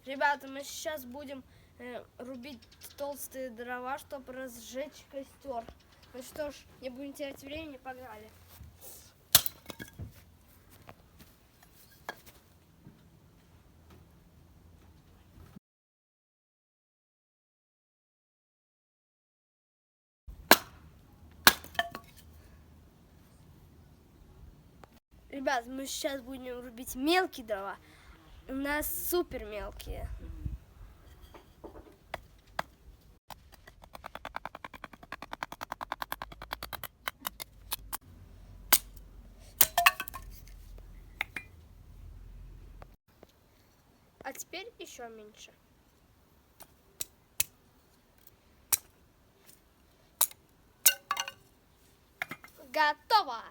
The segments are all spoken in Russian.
Ребята, мы сейчас будем рубить толстые дрова, чтобы разжечь костер. Ну что ж, не будем терять времени, погнали. Ребят, мы сейчас будем рубить мелкие дрова. У нас супер мелкие. А теперь еще меньше. Готово!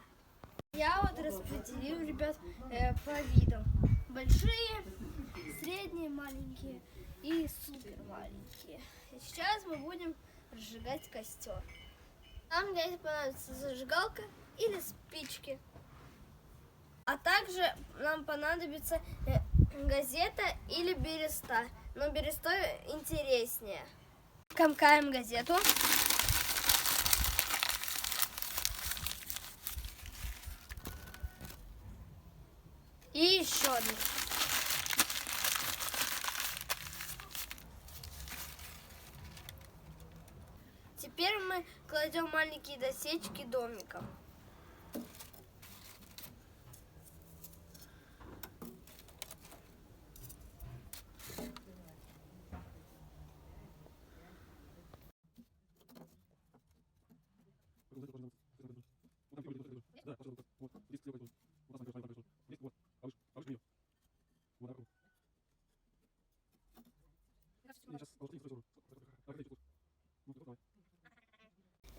Я вот распределил, ребят, по видам. Большие, средние, маленькие и супер маленькие. И сейчас мы будем разжигать костер. Нам для этого понадобится зажигалка или спички. А также нам понадобится газета или береста. Но берестой интереснее. Комкаем газету. И еще одну. Теперь мы кладем маленькие досечки домиком.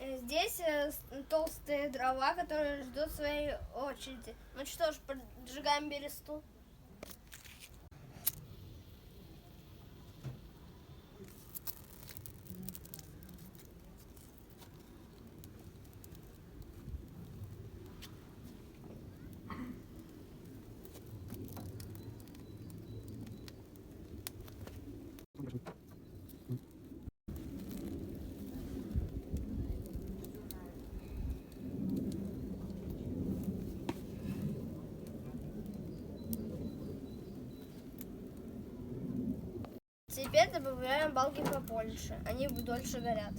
Здесь толстые дрова, которые ждут своей очереди. Ну что ж, поджигаем бересту. Теперь добавляем балки побольше, они дольше горят.